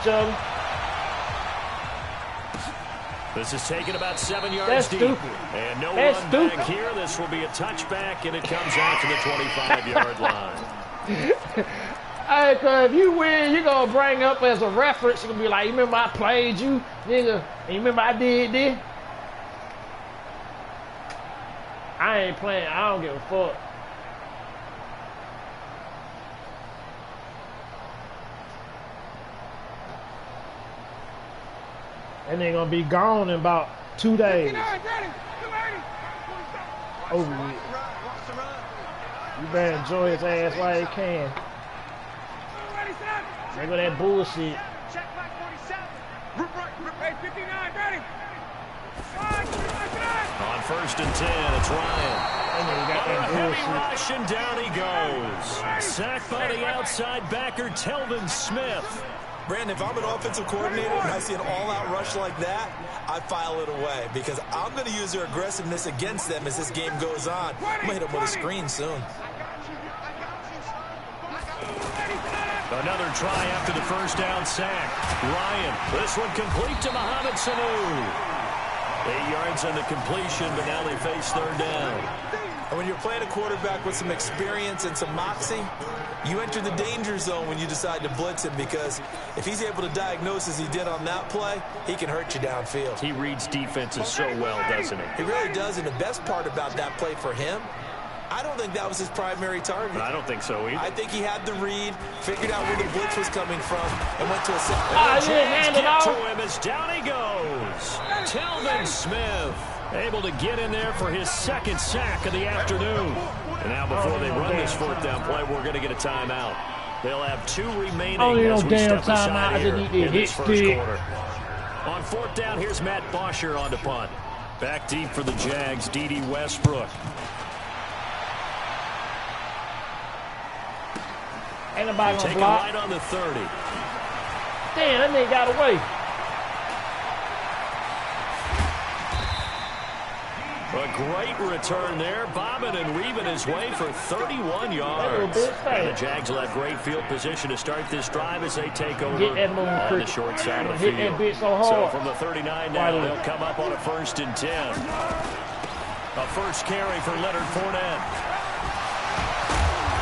each other. This is taken about 7 yards That's deep. stupid. And no That's run stupid. back here. This will be a touchback, and it comes out to the 25-yard line. Hey, cause if you win, you're gonna bring up as a reference. You're gonna be like, you remember I played you, nigga? And you remember I did this? I ain't playing. I don't give a fuck. And they're gonna be gone in about 2 days. Over with. You better enjoy his ass while you can. There go that bullshit. Check back 47. 59, ready. On 1st and 10, it's Ryan. Got On a that heavy bullshit. rush, and down he goes. Sacked by the outside backer, Telvin Smith. Brandon, if I'm an offensive coordinator and I see an all-out rush like that, I file it away because I'm going to use their aggressiveness against them as this game goes on. I'm going to hit them with a screen soon. Another try after the first down sack. Ryan, this one complete to Mohamed Sanu. 8 yards on the completion, but now they face 3rd down. And when you're playing a quarterback with some experience and some moxie, you enter the danger zone when you decide to blitz him because if he's able to diagnose as he did on that play, he can hurt you downfield. He reads defenses so well, doesn't he? He really does, and the best part about that play for him, I don't think that was his primary target. I don't think so either. I think he had the read, figured out where the blitz was coming from, and went to a second. You didn't hand it off. To him as down he goes. Telvin Smith able to get in there for his 2nd sack of the afternoon. And now before they run this 4th down play, we're going to get a timeout. They'll have 2 remaining as we step aside here in this first quarter. On 4th down, here's Matt Bosher on to punt. Back deep for the Jags, D.D. Westbrook. Ain't nobody gonna Take it block. right on the 30. Damn, that nigga got away. A great return there, bobbing and weaving his way for 31 yards. And the Jags will have great field position to start this drive as they take over on the short side of the field. Hit that bitch so hard. So from the 39 now, they'll come up on a 1st and 10. A first carry for Leonard Fournette.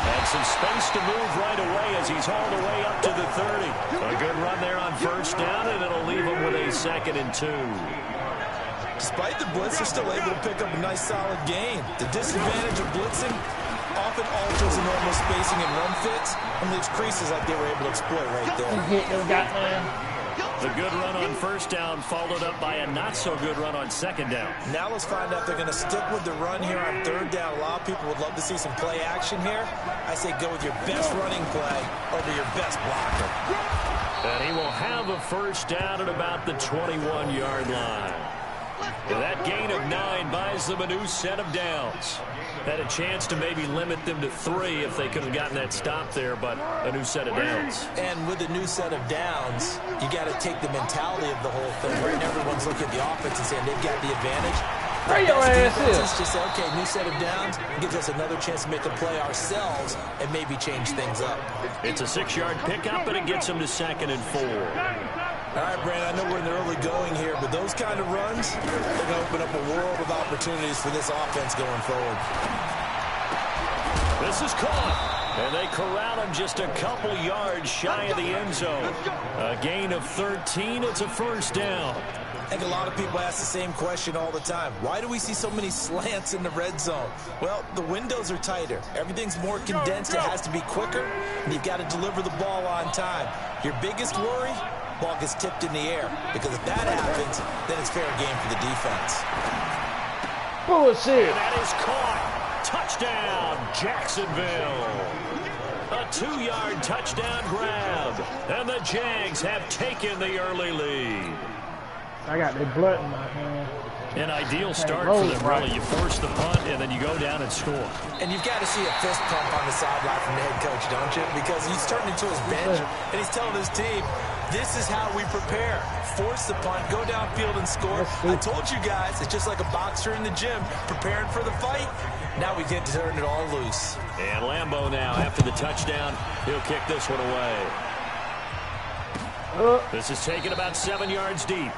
And some space to move right away as he's hauled away up to the 30. A good run there on 1st down, and it'll leave him with a 2nd and 2. Despite the blitz, they're still able to pick up a nice solid gain. The disadvantage of blitzing often alters the normal spacing and run fits and leaves creases like they were able to exploit right there. The good run on 1st down followed up by a not-so-good run on 2nd down. Now let's find out if they're going to stick with the run here on 3rd down. A lot of people would love to see some play action here. I say go with your best running play over your best blocker. And he will have a 1st down at about the 21-yard line. And that gain of 9 buys them a new set of downs. Had a chance to maybe limit them to 3 if they could have gotten that stop there, but a new set of downs. And with a new set of downs, you got to take the mentality of the whole thing. Right? Everyone's looking at the offense and saying they've got the advantage. Where your ass is? Just say, okay, new set of downs gives us another chance to make a play ourselves and maybe change things up. It's a 6-yard pickup, and it gets them to 2nd and 4. All right, Brandon, I know we're in the early going here, but those kind of runs, they're going to open up a world of opportunities for this offense going forward. This is caught, and they corral him just a couple yards shy of the end zone. A gain of 13, it's a 1st down. I think a lot of people ask the same question all the time. Why do we see so many slants in the red zone? Well, the windows are tighter. Everything's more condensed. It has to be quicker, and you've got to deliver the ball on time. Your biggest worry? Ball gets tipped in the air, because if that happens, then it's fair game for the defense. Bullshit. And that is caught. Touchdown, Jacksonville. A 2-yard touchdown grab, and the Jags have taken the early lead. I got the blood in my hand. An ideal start for them, really. You force the punt, and then you go down and score. And you've got to see a fist pump on the sideline from the head coach, don't you? Because he's turning to his bench, and he's telling his team, this is how we prepare. Force the punt, go downfield and score. I told you guys, it's just like a boxer in the gym preparing for the fight. Now we get to turn it all loose. And Lambeau now, after the touchdown, he'll kick this one away. This is taken about 7 yards deep.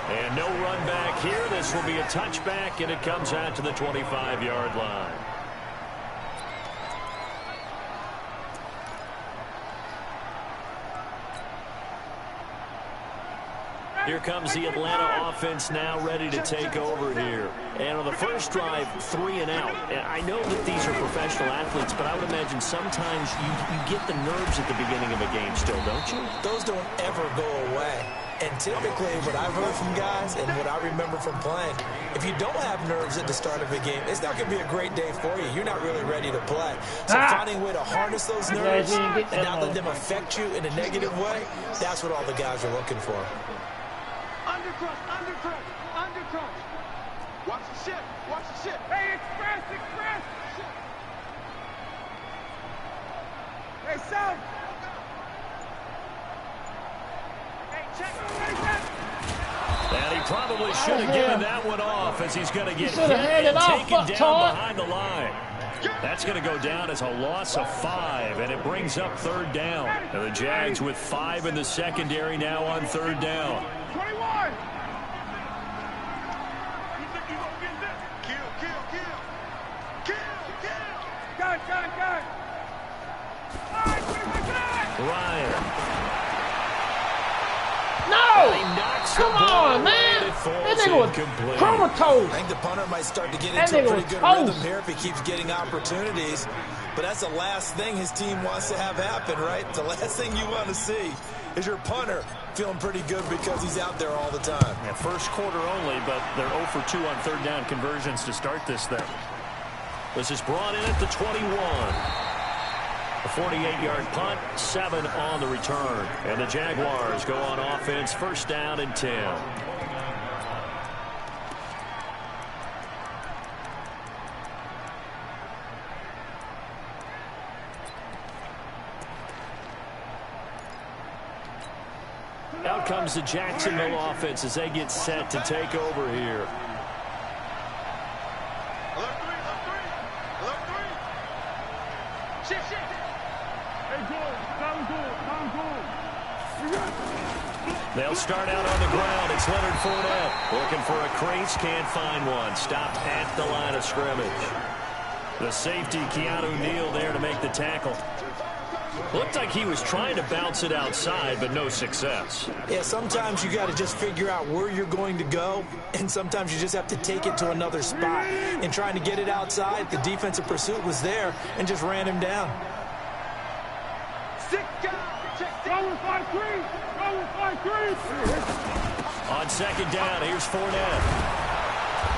And no run back here. This will be a touchback, and it comes out to the 25-yard line. Here comes the Atlanta offense now ready to take over here. And on the first drive, 3 and out. And I know that these are professional athletes, but I would imagine sometimes you get the nerves at the beginning of a game still, don't you? Those don't ever go away. And typically, what I've heard from guys and what I remember from playing, if you don't have nerves at the start of a game, it's not going to be a great day for you. You're not really ready to play. So finding a way to harness those nerves and not let them affect you in a negative way, that's what all the guys are looking for. Undercross, undercross, undercross. Watch the ship, watch the ship. Hey, express, express. Hey, Sam. Hey, check it. And he probably should have given that one off as he's going to get hit and taken down behind the line. That's going to go down as a loss of 5, and it brings up 3rd down. And the Jags with 5 in the secondary now on 3rd down. 21. Kill, kill, kill. Kill, kill. Gun, gun, gun. All right, 25. Ryan. No! Come on, man! That nigga was comatose. I think the punter might start to get into a pretty good rhythm here if he keeps getting opportunities. But that's the last thing his team wants to have happen, right? The last thing you want to see is your punter feeling pretty good because he's out there all the time. Yeah, first quarter only, but they're 0 for 2 on 3rd down conversions to start this thing. This is brought in at the 21. A 48-yard punt, 7 on the return. And the Jaguars go on offense, 1st down and 10. Out comes the Jacksonville offense as they get set to take over here. They'll start out on the ground. It's Leonard Fournette looking for a crease, can't find one. Stopped at the line of scrimmage. The safety, Keanu Neal, there to make the tackle. Looked like he was trying to bounce it outside, but no success. Yeah, sometimes you got to just figure out where you're going to go, and sometimes you just have to take it to another spot. And trying to get it outside, the defensive pursuit was there and just ran him down. On 2nd down, here's Fournette.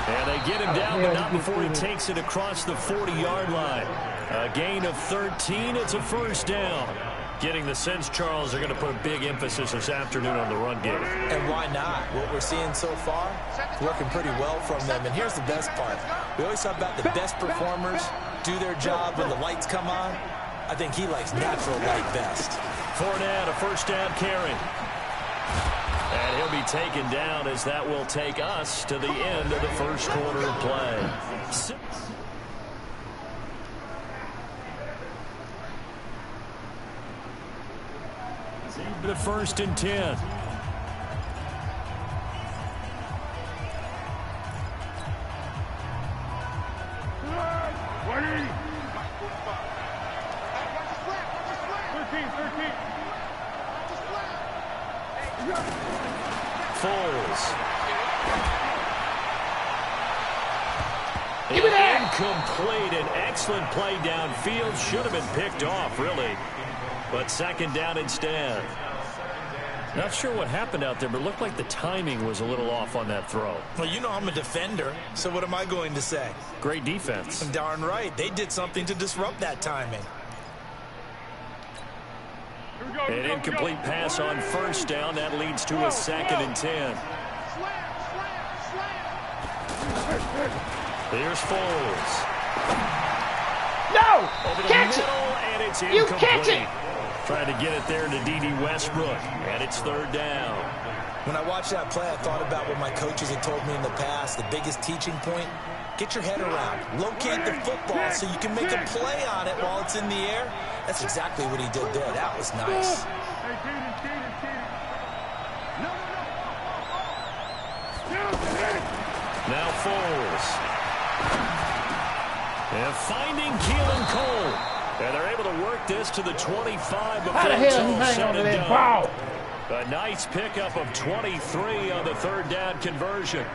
And they get him down, but not before he takes it across the 40-yard line. A gain of 13. It's a 1st down. Getting the sense, Charles, they're going to put a big emphasis this afternoon on the run game. And why not? What we're seeing so far, working pretty well from them. And here's the best part. We always talk about the best performers do their job when the lights come on. I think he likes natural light best. Fournette, a 1st down carry. And he'll be taken down as that will take us to the end of the 1st quarter of play. The 1st and 10. Incomplete. An excellent play downfield. Should have been picked off, really. But 2nd down instead. Not sure what happened out there, but it looked like the timing was a little off on that throw. Well, you know I'm a defender, so what am I going to say? Great defense. Darn right. They did something to disrupt that timing. An incomplete pass on 1st down. That leads to a 2nd and 10. Here's Foles. No! Over the Catch middle, it! and it's You incomplete. catch it! Trying to get it there to D.D. Westbrook, and it's 3rd down. When I watched that play, I thought about what my coaches had told me in the past. The biggest teaching point, get your head around. Locate the football so you can make a play on it while it's in the air. That's exactly what he did there. That was nice. Now Foles. And finding Keelan Cole. And they're able to work this to the 25 before How the hell it's he all hang said on to and that done. ball? A nice pickup of 23 on the third down conversion.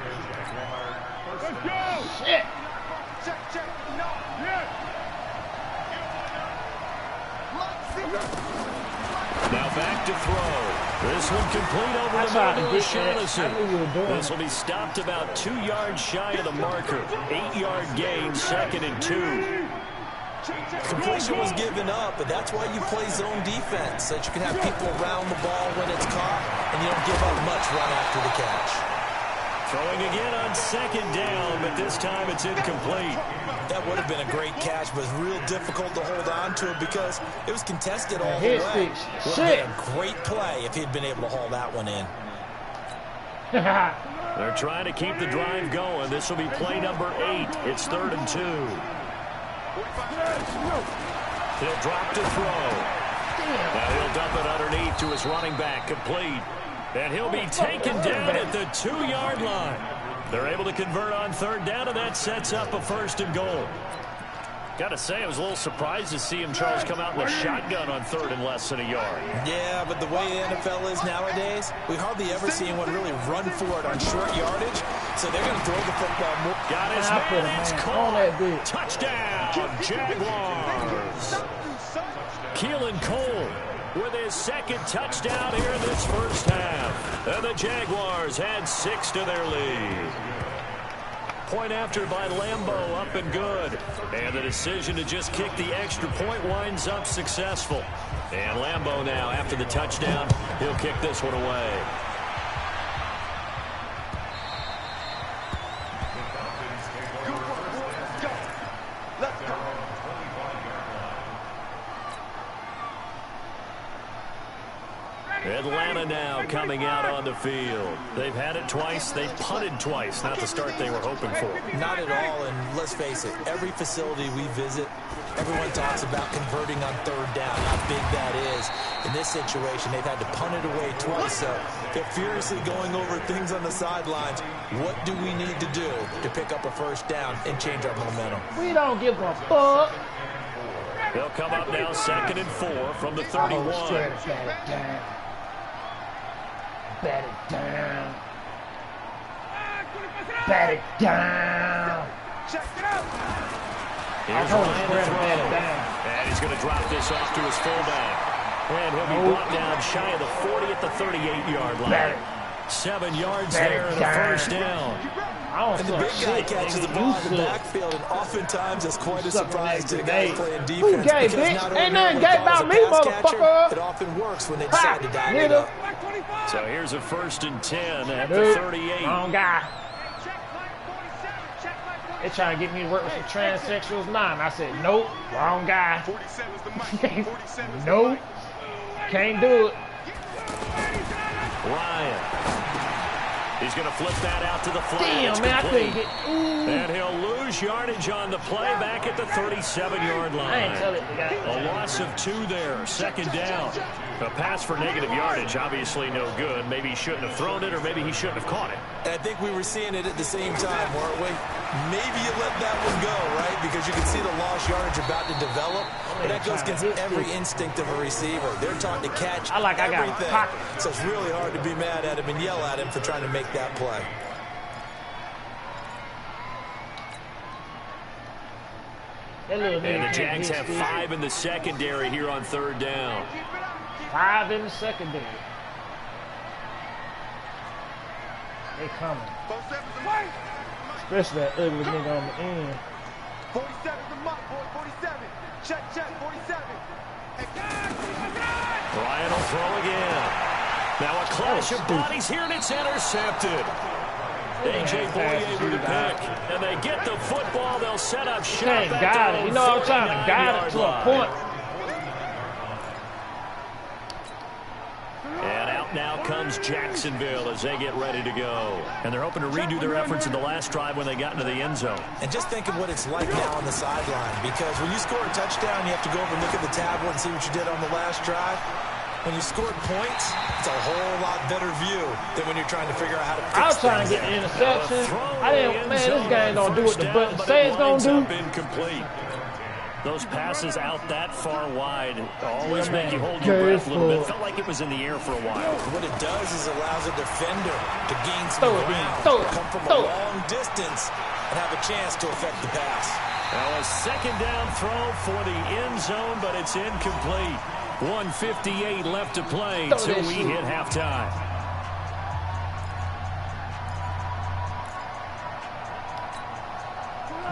Let's go. Shit. Check. No. Yeah. Now back to throw. This one complete over I the tried to middle of get that. Shaughnessy. I knew you were doing This it. will be stopped about 2 yards shy of the marker. 8-yard gain, 2nd and 2. Completion was given up, but that's why you play zone defense, so that you can have people around the ball when it's caught, and you don't give up much right after the catch. Throwing again on 2nd down, but this time it's incomplete. That would have been a great catch, but it's real difficult to hold on to it because it was contested all the Hit way. six. Would have been a great play if he'd been able to haul that one in. They're trying to keep the drive going. This will be play number 8. It's 3rd and 2. He'll drop to throw. Now he'll dump it underneath to his running back, complete. And he'll be taken down at the 2-yard line. They're able to convert on 3rd down, and that sets up a 1st and goal. Got to say, I was a little surprised to see him, Charles, come out in the shotgun on 3rd and less than a yard. Yeah, but the way the NFL is nowadays, we hardly ever see anyone really run for it on short yardage, so they're going to throw the football more. Got his I put man. a It's man caught. on that bitch. Touchdown, Jaguars. Keelan Cole with his 2nd touchdown here in this first half. And the Jaguars had 6 to their lead. Point after by Lambeau, up and good. And the decision to just kick the extra point winds up successful. And Lambeau now, after the touchdown, he'll kick this one away. Atlanta now coming out on the field. They've had it twice. They've punted twice. Not the start they were hoping for. Not at all, and let's face it, every facility we visit, everyone talks about converting on 3rd down, how big that is. In this situation, they've had to punt it away twice, so they're furiously going over things on the sidelines. What do we need to do to pick up a 1st down and change our momentum? We don't give a fuck. They'll come up now 2nd and 4 from the 31. Bat it down. Bat it down. Check it out. Here's Ryan to throw. And he's going to drop this off to his fullback. And he'll be brought down shy of the 40 at the 38-yard line. 7 yards there and a 1st down. And the big guy catches the ball in the backfield, and oftentimes it's quite a surprise to the guys playing defense. Who gay, because bitch? not Ain't only nothing gay are about me, they pass catcher, motherfucker. it often works when they decide to dial it nigga. up. So here's a 1st and 10 at the 38. Wrong guy. They trying to get me to work with some transsexuals now. And I said, nope, wrong guy. 47's the mic. 47's the Nope, mic. can't do it. Ryan. He's going to flip that out to the flat. Damn, It's man, I complete. couldn't get. Ooh. And he'll lose yardage on the play back at the 37-yard line. I ain't tell it, the guy. A loss of 2 there, 2nd down. A pass for negative yardage, obviously no good. Maybe he shouldn't have thrown it, or maybe he shouldn't have caught it. And I think we were seeing it at the same time, weren't we? Maybe you let that one go, right? Because you can see the lost yardage about to develop. But that goes against every instinct of a receiver. They're taught to catch I got everything. pocket. So it's really hard to be mad at him and yell at him for trying to make that play. And the Jags have 5 in the secondary here on 3rd down. 5 in the secondary. They coming. 47's the mic. Especially that ugly nigga on the end. 47's the mic, boy. 47. Check, 47. Ryan will throw again. Now a clash of bodies here, and it's intercepted. A.J. Boye with the pick, and they get the football. They'll set up shop. Can't guide it. You know, I'm trying to guide it to a point. And out now comes Jacksonville as they get ready to go. And they're hoping to redo their efforts in the last drive when they got into the end zone. And just think of what it's like now on the sideline. Because when you score a touchdown, you have to go over and look at the tablet and see what you did on the last drive. When you scored points, it's a whole lot better view than when you're trying to figure out how to fix I was trying to get the interception. I didn't, man, this game don't do what the button says it's going to do. Incomplete. Those passes out that far wide always make you hold your breath a little bit. Felt like it was in the air for a while. What it does is allows a defender to gain some ground, come from a long distance, and have a chance to affect the pass. Now a second down throw for the end zone, but it's incomplete. 1:58 left to play till we hit halftime.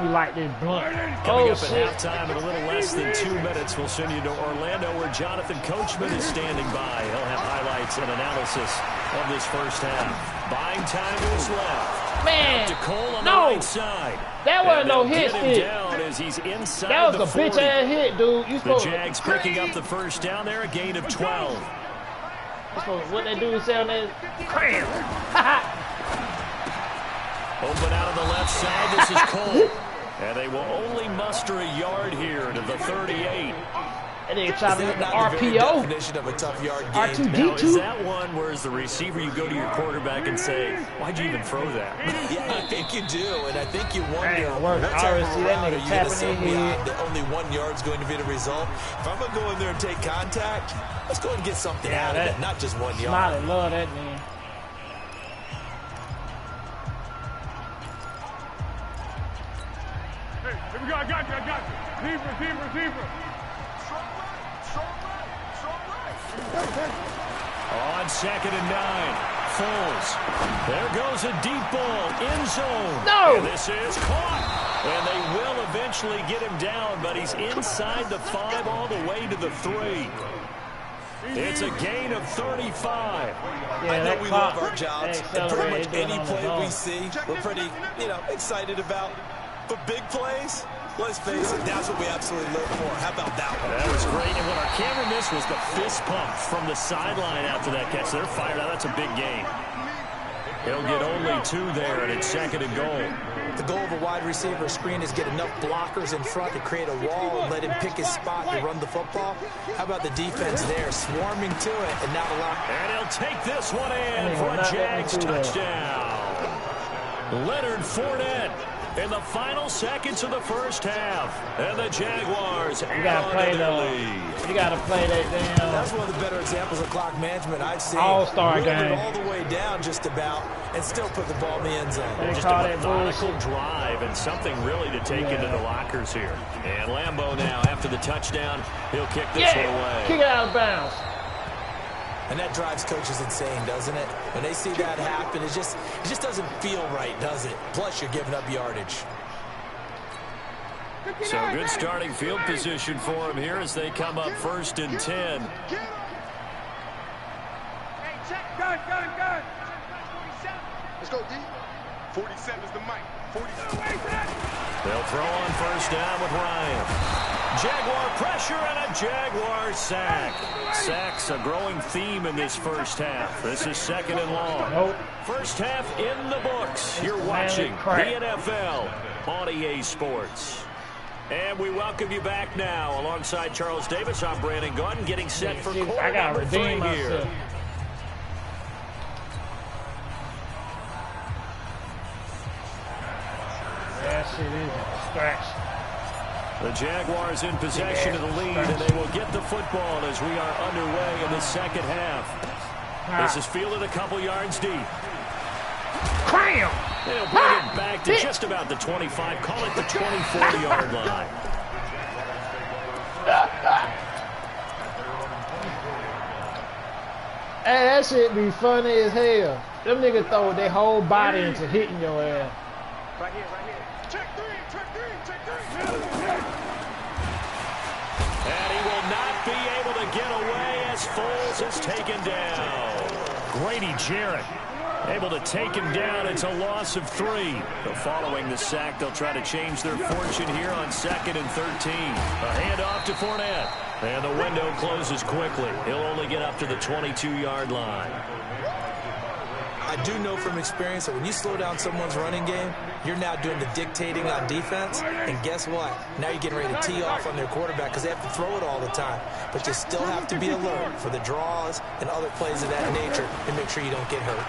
We like this blunt. Coming up at halftime in a little less than 2 minutes, we'll send you to Orlando where Jonathan Coachman is standing by. He'll have highlights and analysis of this first half. Buying time to his left. Man, to Cole on the right side. That wasn't no hit. Down as he's inside that was a bitch-ass hit, dude. You the Jags picking up the first down there, a gain of 12. What they do is say on that, cram. Open out of the left side, this is Cole. And they will only muster a yard here to the 38. And they try to hit the RPO. Definition of a tough yard game. Now, is that one where as the receiver you go to your quarterback and say, why'd you even throw that? Yeah, I think you do, and I think you wonder what type of route are you going to send me out that only 1 yard's going to be the result. If I'm going to go in there and take contact, let's go and get something out of it, not just 1 yard. Smiley love that, man. Here we go, I got you. Receiver. On 2nd and 9, Foles. There goes a deep ball, end zone. No! And this is caught. And they will eventually get him down, but he's inside the 5 all the way to the 3. It's a gain of 35. Yeah, I know we love our jobs, and pretty much any play we see, we're pretty, excited about. But big plays, let's face it, that's what we absolutely live for. How about that one? That was great. And what our camera missed was the fist pump from the sideline after that catch. They're fired out. That's a big gain. He'll get only 2 there, and it's 2nd and goal. The goal of a wide receiver screen is get enough blockers in front to create a wall and let him pick his spot to run the football. How about the defense there, swarming to it, and now the lock. And he'll take this one in for a Jags touchdown. Leonard Fournette in the final seconds of the first half. And the Jaguars you gotta play that damn. That's one of the better examples of clock management I've seen. All-star game. All the way down just about and still put the ball in the end zone. They just call a that methodical bullshit. drive and something really to take into the lockers here. And Lambeau now after the touchdown, he'll kick this one away. Kick it out of bounds. And that drives coaches insane, doesn't it? When they see that happen, it just doesn't feel right, does it? Plus, you're giving up yardage. So good starting field position for him here as they come up 1st and 10. Gun. Let's go, D. 47 is the mic. 47. They'll throw on 1st down with Ryan. Jaguar pressure and a Jaguar sack. Sacks a growing theme in this first half. This is 2nd and long. First half in the books. You're watching the NFL on EA Sports. And we welcome you back now. Alongside Charles Davis, I'm Brandon Gunn, getting set for quarter number 3 here. That shit is a distraction. The Jaguars in possession of the lead, and they will get the football as we are underway in the second half. This is fielded a couple yards deep. Cram! They'll bring it back to just about the 25. Call it the 24-yard line. Hey, that shit be funny as hell. Them niggas throw their whole body into hitting your ass. Right here. Check three. And he will not be able to get away as Foles is taken down. Grady Jarrett able to take him down. It's a loss of 3. But following the sack, they'll try to change their fortune here on 2nd and 13. A handoff to Fournette. And the window closes quickly. He'll only get up to the 22-yard line. I I do know from experience that when you slow down someone's running game, you're now doing the dictating on defense. And guess what? Now you're getting ready to tee off on their quarterback because they have to throw it all the time. But you still have to be alert for the draws and other plays of that nature and make sure you don't get hurt.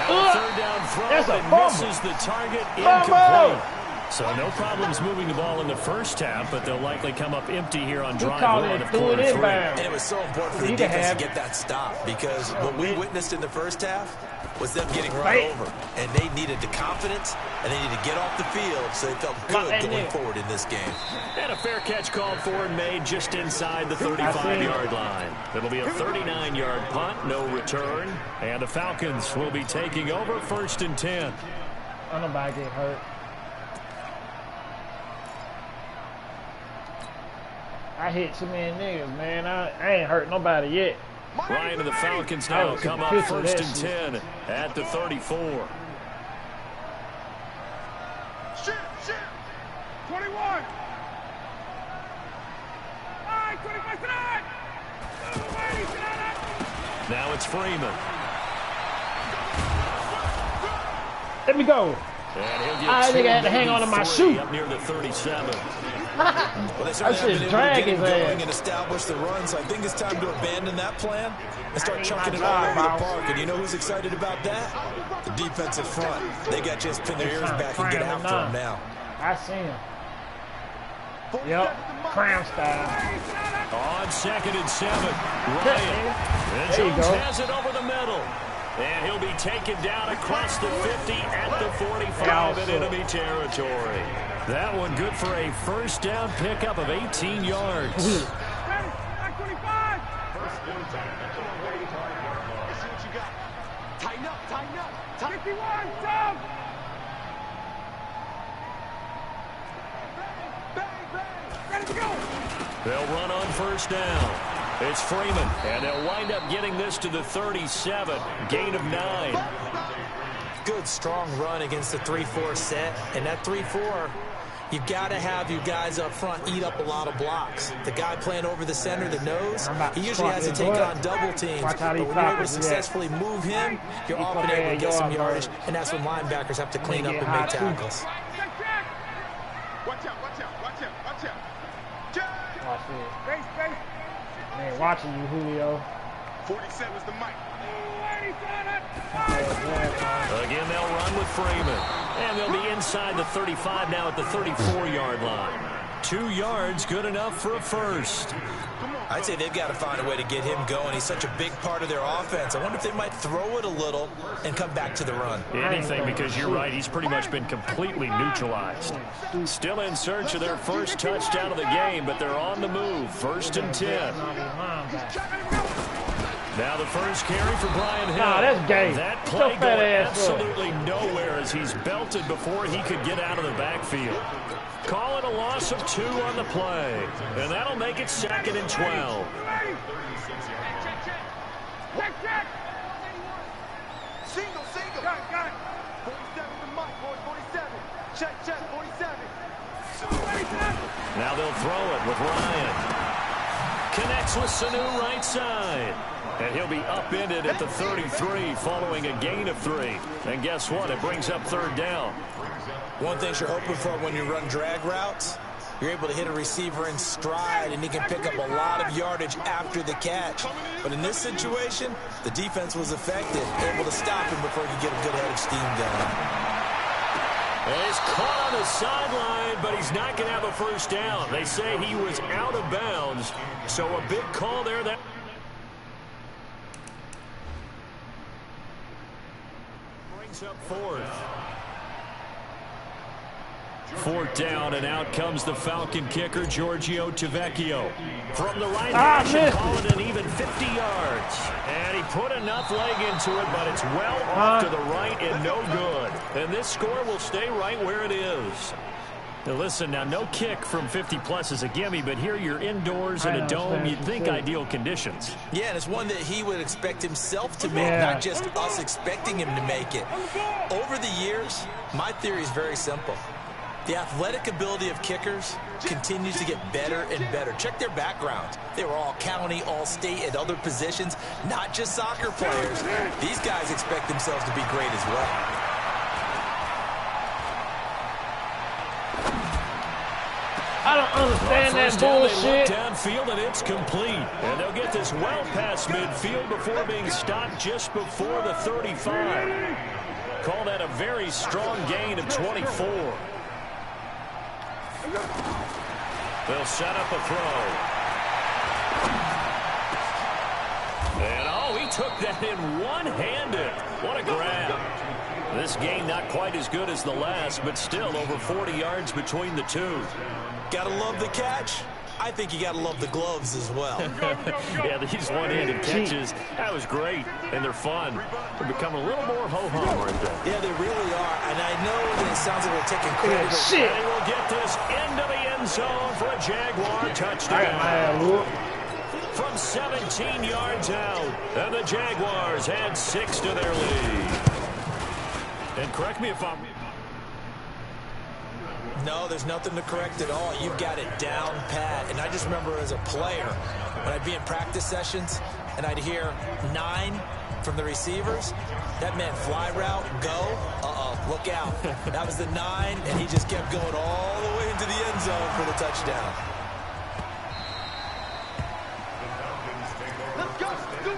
Third down throw and misses the target, incomplete. So no problems moving the ball in the first half, but they'll likely come up empty here on drive one of quarter three. And it was so important for the defense to get that stop because what we witnessed in the first half was them getting run over. And they needed the confidence, and they needed to get off the field so they felt good going forward in this game. And a fair catch called for and made just inside the 35-yard line. It'll be a 39-yard punt, no return. And the Falcons will be taking over 1st and 10. I don't nobody get hurt. I hit too many niggas, man. I ain't hurt nobody yet. Ryan and the Falcons now come up 1st and 10 at the 34. Shit. 21. All right, 25 tonight. Now it's Freeman. Let me go. I think I had to hang on to my shoe. Up near the 37. Well, they certainly have been able to get him going and establish the run, so I think it's time to abandon that plan and start chucking it all over the park. And you know who's excited about that? The defensive front. They got to just pin their ears back and get after him now. I see him. Yep, cram style. On 2nd and 7, Ryan. And Jones has it over the middle. And he'll be taken down across the 50 at the 45 in enemy territory. That one good for a first down pickup of 18 yards. Let's see what you got. Tighten up. 51, jump. Bang. Ready to go. They'll run on first down. It's Freeman, and they'll wind up getting this to the 37, gain of 9. Good, strong run against the 3-4 set, and that 3-4, you've got to have your guys up front eat up a lot of blocks. The guy playing over the center, the nose, he usually has to take on double teams, but when you're able to successfully move him, you're often able to get some yardage, and that's when linebackers have to clean up and make tackles. Watch out. Watch this. Base. Man, watching you, Julio. 47's the mic. Again, they'll run with Freeman. And they'll be inside the 35 now at the 34-yard line. 2 yards, good enough for a first. I'd say they've got to find a way to get him going. He's such a big part of their offense. I wonder if they might throw it a little and come back to the run. Anything, because you're right, he's pretty much been completely neutralized. Still in search of their first touchdown of the game, but they're on the move. 1st and 10. Now the first carry for Brian Hill. Nah, that's gay. That play going absolutely nowhere as he's belted before he could get out of the backfield. Call it a loss of 2 on the play. And that'll make it 2nd and 12. Check. Single. Got it. 47 the mic, boys. 47. Check. 47. Now they'll throw it with Ryan. Connects with Sanu right side. And he'll be upended at the 33 following a gain of 3. And guess what? It brings up 3rd down. One thing you're hoping for when you run drag routes, you're able to hit a receiver in stride, and he can pick up a lot of yardage after the catch. But in this situation, the defense was effective, able to stop him before he could get a good head of steam going. And he's caught on the sideline, but he's not going to have a first down. They say he was out of bounds, so a big call there. That brings up 4th. 4th down, and out comes the Falcon kicker, Giorgio Tavecchio. From the right direction, call it an even 50 yards. And he put enough leg into it, but it's well off to the right and no good. And this score will stay right where it is. Now listen, now no kick from 50-plus is a gimme, but here you're indoors in a dome. You'd think ideal conditions. Yeah, and it's one that he would expect himself to make, not just us expecting him to make it. Over the years, my theory is very simple. The athletic ability of kickers continues to get better and better. Check their background. They were all county, all state, and other positions, not just soccer players. These guys expect themselves to be great as well. I don't understand that bullshit. Downfield, and it's complete. And they'll get this well past midfield before being stopped just before the 35. Call that a very strong gain of 24. They'll set up a throw. And, oh, he took that in one-handed. What a grab. This gain not quite as good as the last, but still over 40 yards between the two. Gotta love the catch. I think you gotta love the gloves as well. Yeah, these one-handed catches, that was great, and they're fun. They're becoming a little more ho-hum right there. Yeah, they really are, and I know that it sounds like we're taking credit. Shit. They will get this into the end zone for a Jaguar touchdown. From 17 yards out, and the Jaguars add 6 to their lead. And correct me if I'm... No, there's nothing to correct at all. You've got it down pat. And I just remember as a player, when I'd be in practice sessions and I'd hear 9 from the receivers, that meant fly route, go, look out. That was the 9, and he just kept going all the way into the end zone for the touchdown. Let's go. Do it.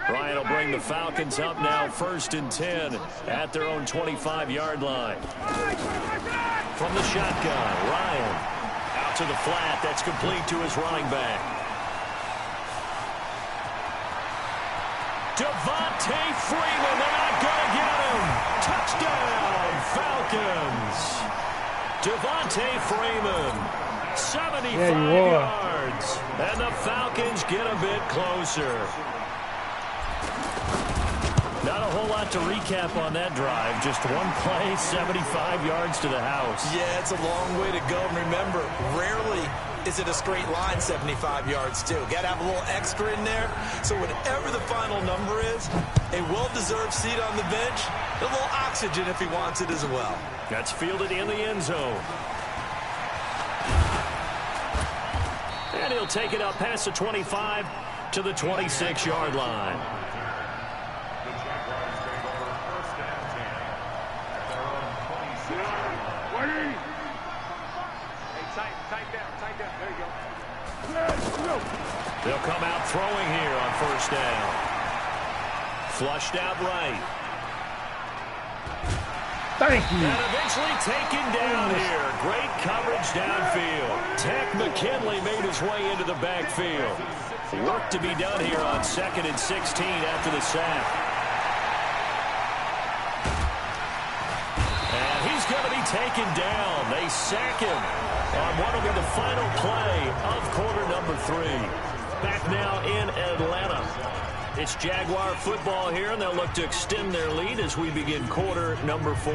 Ryan will bring the Falcons up now 1st and 10 at their own 25-yard line. From the shotgun, Ryan out to the flat. That's complete to his running back. Devontae Freeman, they're not going to get him. Touchdown, Falcons. Devontae Freeman, 75 yards. And the Falcons get a bit closer. Not a whole lot to recap on that drive. Just one play, 75 yards to the house. Yeah, it's a long way to go. And remember, rarely is it a straight line 75 yards, too. Got to have a little extra in there. So whatever the final number is, a well-deserved seat on the bench, a little oxygen if he wants it as well. That's fielded in the end zone. And he'll take it up past the 25 to the 26-yard line. They'll come out throwing here on 1st down. Flushed out right. Thank you. And eventually taken down here. Great coverage downfield. Tech McKinley made his way into the backfield. Work to be done here on 2nd and 16 after the sack. And he's going to be taken down. They sack him on what will be the final play of quarter number 3. Back now in Atlanta. It's Jaguar football here, and they'll look to extend their lead as we begin quarter number 4.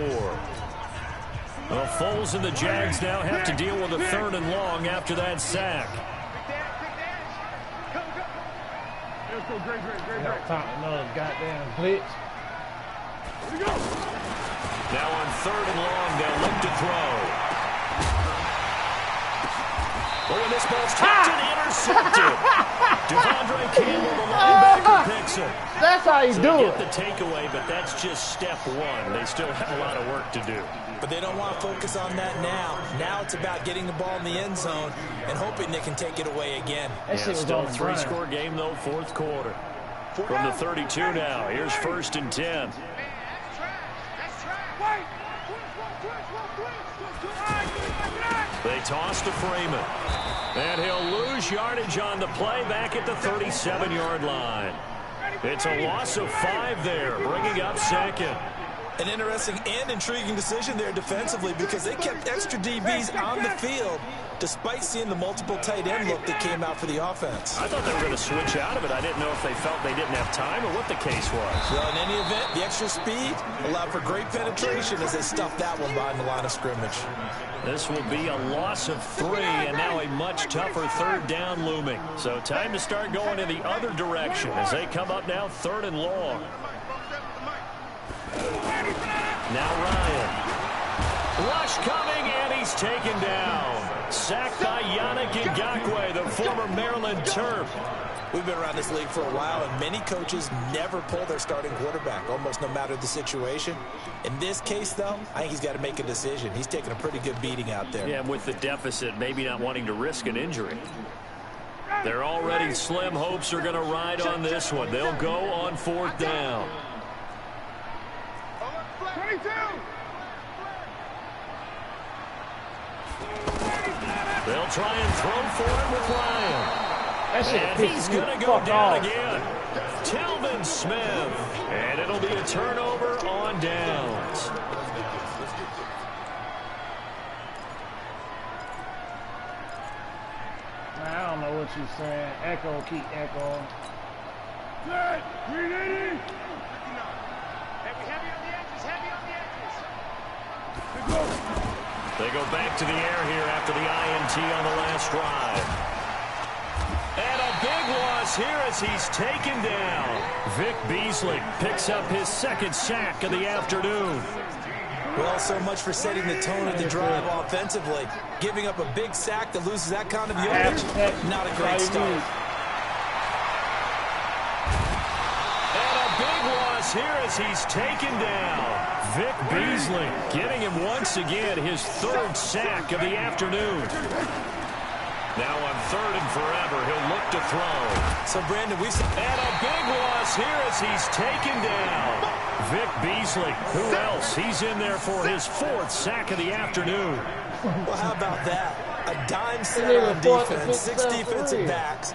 Well, Foles and the Jags now have to deal with a 3rd and long after that sack. Another goddamn blitz. Now on 3rd and long, they'll look to throw. Oh, and this ball's tipped and intercepted. DeAndre Campbell, the linebacker, picks it. That's how you do it. Get the takeaway, but that's just step 1. They still have a lot of work to do. But they don't want to focus on that now. Now it's about getting the ball in the end zone and hoping they can take it away again. That shit was still on a the 3-score game, though, 4th quarter. From the 32 now, here's 1st and 10. They toss to Freeman. And he'll lose yardage on the play back at the 37-yard line. It's a loss of 5 there, bringing up 2nd. An interesting and intriguing decision there defensively because they kept extra DBs on the field despite seeing the multiple tight end look that came out for the offense. I thought they were going to switch out of it. I didn't know if they felt they didn't have time or what the case was. Well, in any event, the extra speed allowed for great penetration as they stuffed that one behind the line of scrimmage. This will be a loss of 3, and now a much tougher third down looming. So time to start going in the other direction as they come up now 3rd and long. Now Ryan. Rush coming, and he's taken down. Sacked by Yannick Ngakoue, the former Maryland Terp. We've been around this league for a while, and many coaches never pull their starting quarterback, almost no matter the situation. In this case, though, I think he's got to make a decision. He's taking a pretty good beating out there. Yeah, with the deficit, maybe not wanting to risk an injury. They're already slim hopes are going to ride on this one. They'll go on 4th down. 22. They'll try and throw for it with Ryan. And he's going to go down again. Telvin Smith. And it'll be a turnover on downs. I don't know what you're saying. Echo, keep echoing. Good. 380. Heavy on the edges. Heavy on the edges. They go back to the air here after the INT on the last drive. And a big loss here as he's taken down. Vic Beasley picks up his 2nd sack of the afternoon. Well, so much for setting the tone of the drive offensively. Giving up a big sack that loses that kind of yardage, not a great start. And a big loss here as he's taken down. Vic Beasley getting him once again his 3rd sack of the afternoon. Now on 3rd and forever, he'll look to throw. So, Brandon, we've... And a big loss here as he's taken down. Vic Beasley, who else? He's in there for his 4th sack of the afternoon. Well, how about that? A dime set on defense, 6 defensive backs.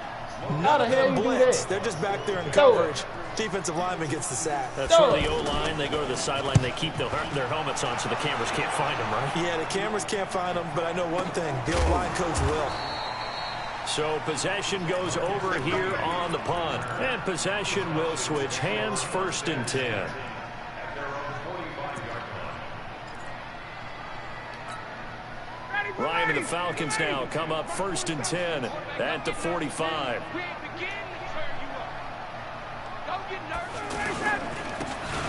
None of them blitz. They're just back there in coverage. Defensive lineman gets the sack. That's from the O-line. They go to the sideline. They keep their helmets on so the cameras can't find them, right? Yeah, the cameras can't find them, but I know one thing. The O-line coach will. So possession goes over here on the punt. And possession will switch hands, 1st and 10. Ryan and the Falcons now come up 1st and 10 at the 45.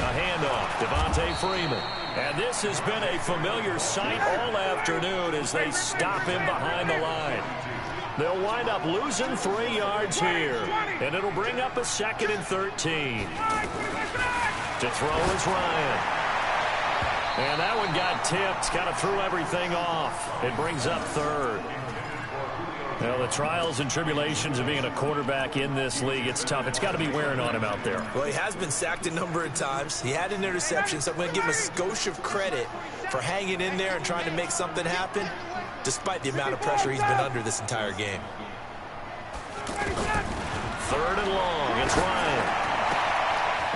A handoff, Devontae Freeman. And this has been a familiar sight all afternoon as they stop him behind the line. They'll wind up losing 3 yards here. And it'll bring up a 2nd and 13. To throw is Ryan. And that one got tipped, kind of threw everything off. It brings up 3rd. Well, the trials and tribulations of being a quarterback in this league, it's tough. It's got to be wearing on him out there. Well, he has been sacked a number of times. He had an interception, so I'm going to give him a skosh of credit for hanging in there and trying to make something happen, despite the amount of pressure he's been under this entire game. 3rd and long, it's Ryan.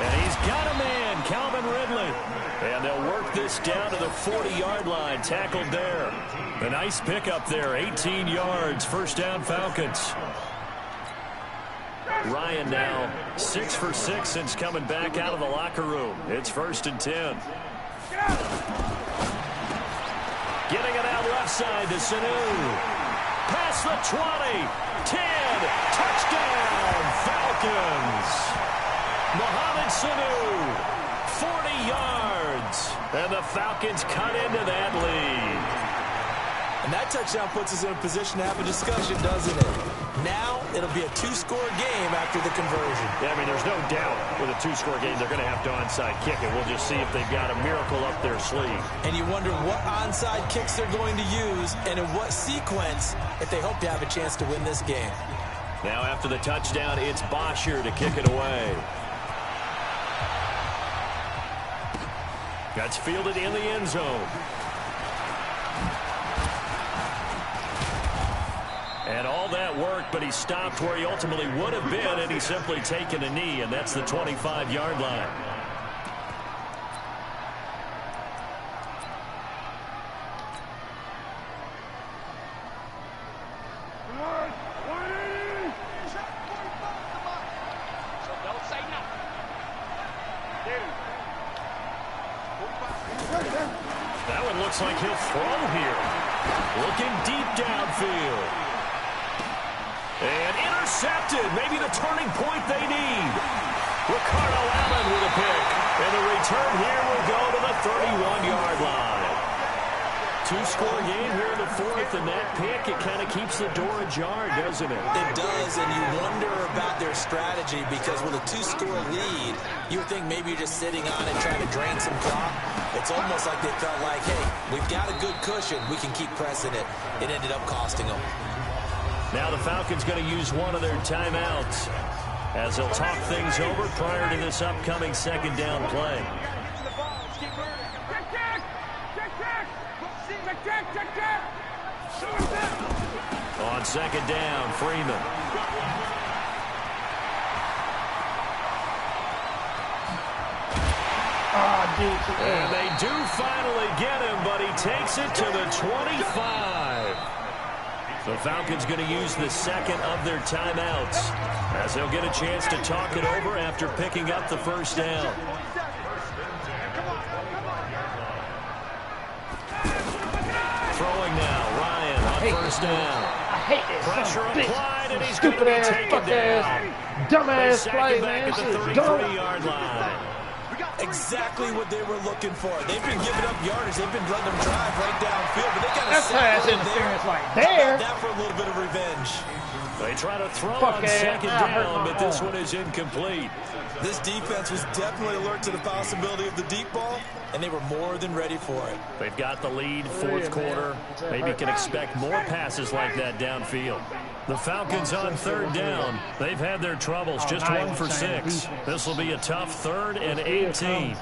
And he's got a man, Calvin Ridley. And they'll work this down to the 40-yard line, tackled there. A nice pickup there, 18 yards, 1st down Falcons. Ryan now 6 for 6 since coming back out of the locker room. It's 1st and 10. Getting it out left side to Sanu. Past the 20, 10, touchdown Falcons. Mohamed Sanu, 40 yards. And the Falcons cut into that lead. And that touchdown puts us in a position to have a discussion, doesn't it? Now it'll be a 2-score game after the conversion. Yeah, I mean, there's no doubt with a 2-score game they're going to have to onside kick it. We'll just see if they've got a miracle up their sleeve. And you wonder what onside kicks they're going to use and in what sequence if they hope to have a chance to win this game. Now after the touchdown, it's Bosher to kick it away. That's fielded in the end zone. And all that work, but he stopped where he ultimately would have been, and he's simply taken a knee, and that's the 25-yard line. That one looks like he'll throw here. Looking deep downfield. And intercepted. Maybe the turning point they need. Ricardo Allen with a pick. And the return here will go to the 31-yard line. Two-score game here in the fourth, and that pick, it kind of keeps the door ajar, doesn't it? It does, and you wonder about their strategy because with a two-score lead, you would think maybe you're just sitting on it trying to drain some clock. It's almost like they felt like, hey, we've got a good cushion. We can keep pressing it. It ended up costing them. Now the Falcons going to use one of their timeouts as they'll talk things over prior to this upcoming second down play. On second down, Freeman. And they do finally get him, but he takes it to the 25. The Falcons going to use the second of their timeouts as they'll get a chance to talk it over after picking up the first down. Throwing now, Ryan on first down. I hate this. Pressure applied, and he's stupid going to be ass, taken fuck down. ass, dumb ass play, man. Back at the Shit, dumb. 33-yard line. Exactly what they were looking for. They've been giving up yardage. They've been letting them drive right downfield, but they got That's pass interference right there. That for a little bit of revenge. They try to throw Fuck on ass. second I hurt down, my but this arm. one is incomplete. This defense was definitely alert to the possibility of the deep ball, and they were more than ready for it. They've got the lead, fourth quarter. Maybe can expect more passes like that downfield. The Falcons on third down. They've had their troubles, just 1 for 6. This will be a tough 3rd and 18.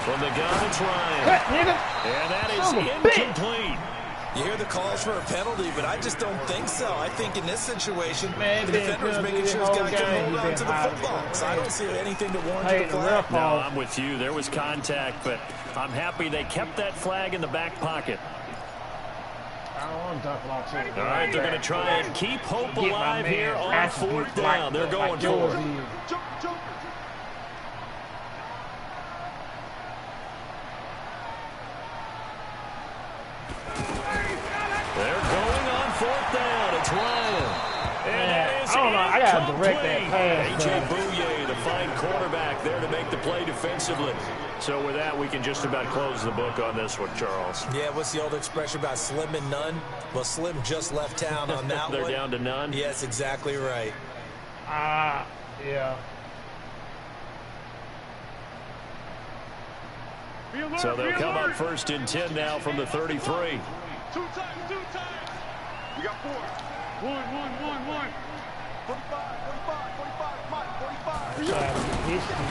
From the gun, it's Ryan. And that is incomplete. You hear the calls for a penalty, but I just don't think so. I think in this situation, the defender's making sure this guy can hold on to the football. So I don't see anything to warrant the flag. No, I'm with you. There was contact, but I'm happy they kept that flag in the back pocket. I don't want to talk about shit. All right, they're going to try and keep hope alive here on fourth down. They're going for it. They're going on fourth down. It's Ryan. And that is I don't know. I got to direct that pass. A.J. Bouye, the fine quarterback, there to make the play defensively. So with that, we can just about close the book on this one, Charles. Yeah, what's the old expression about slim and none? Well, Slim just left town on that They're one. down to none? Yes, exactly right. Yeah. So they'll come up 1st and 10 now from the 33. Two times. We got 4. 1. 45.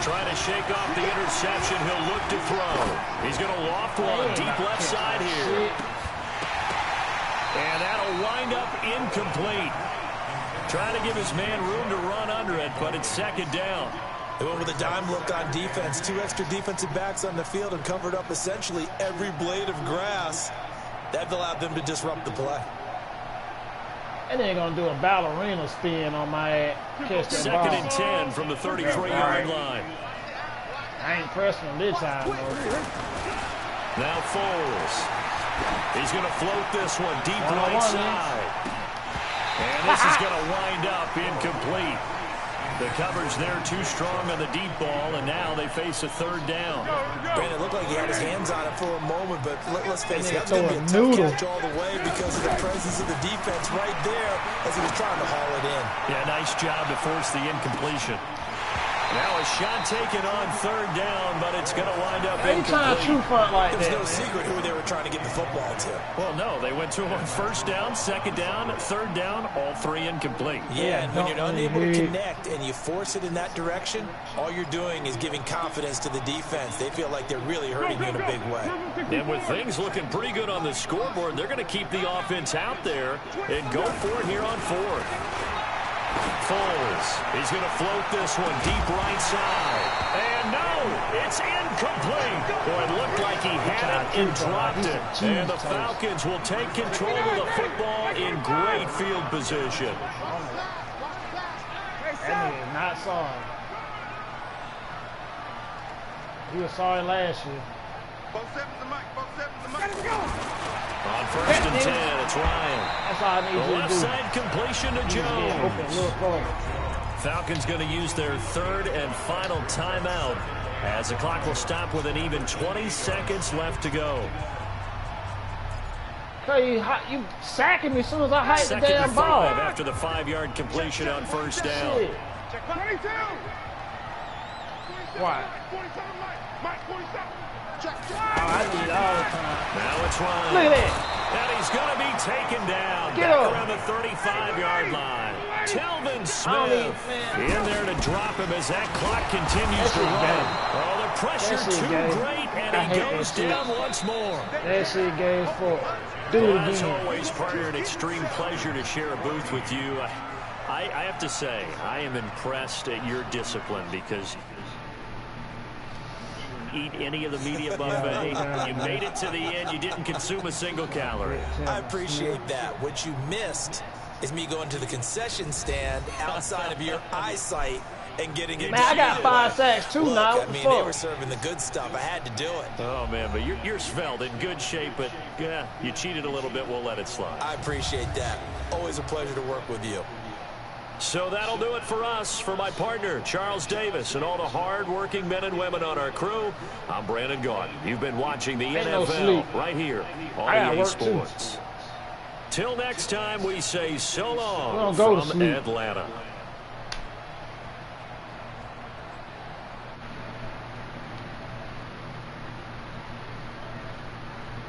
Trying to shake off the interception. He'll look to throw. He's going to loft one deep left side here. And that'll wind up incomplete. Trying to give his man room to run under it, but it's second down. They went with a dime look on defense. 2 extra defensive backs on the field and covered up essentially every blade of grass. That allowed them to disrupt the play. And they're going to do a ballerina spin on my ass. Catch that Second ball. and 10 from the 33-yard line. I ain't pressing him this time, though. Now Foles. He's going to float this one deep right side. And this is going to wind up incomplete. The coverage there too strong on the deep ball, and now they face a third down. Brandon, it looked like he had his hands on it for a moment, but let's face it, that's going to be a tough catch all the way because of the presence of the defense right there as he was trying to haul it in. Yeah, nice job to force the incompletion. Now a shot taken on third down, but it's going to wind up incomplete. Anytime true front like There's that, no secret who they were trying to get the football to. Well, no, they went to him on first down, second down, third down, all 3 incomplete. Yeah, and when you're unable to connect and you force it in that direction, all you're doing is giving confidence to the defense. They feel like they're really hurting you in a big way. And with things looking pretty good on the scoreboard, they're going to keep the offense out there and go for it here on fourth. Foles, he's going to float this one deep right side. And no, it's incomplete. Boy, it looked like he had it and dropped it. And the Falcons will take control of the football in great field position. That nigga is not sorry. He was sorry last year. Both sevens the mic. Both sevens the mic. On first and 10, it's Ryan. That's all I need The you to left do. side completion to Open, Jones. little corner. Falcons going to use their third and final timeout as the clock will stop with an even 20 seconds left to go. Okay, you sacking me as soon as I hike the Second damn and ball. 5 after the 5-yard completion on first down. Shit. 22. Why? 47 Mike. Mike 47. Check. Oh, I need it all the time. Now it's Ryan. Look at that. And he's going to be taken down Get back up. around the 35-yard line. Telvin I Smith don't in there to drop him as that clock continues to shit run. gay. Oh, the pressure That shit too gay. great, I and he hate goes that shit. down once more. That shit gave for. Do Well, it as again. always, partner, an extreme pleasure to share a booth with you. I have to say, I am impressed at your discipline because eat any of the media buffet. You made it to the end. You didn't consume a single calorie. I appreciate that. What you missed is me going to the concession stand outside of your eyesight and getting it. Man, I got 5 sacks too Look, now. I What the mean, they fuck? were serving the good stuff. I had to do it. Oh, man, but you're svelte, in good shape, but yeah, you cheated a little bit. We'll let it slide. I appreciate that. Always a pleasure to work with you. So that'll do it for us. For my partner, Charles Davis, and all the hard-working men and women on our crew, I'm Brandon Gaudin. You've been watching the Ain't no NFL sleep. right here I gotta on EA work too. Sports. Till next time, we say so long Well, go to from sleep. Atlanta.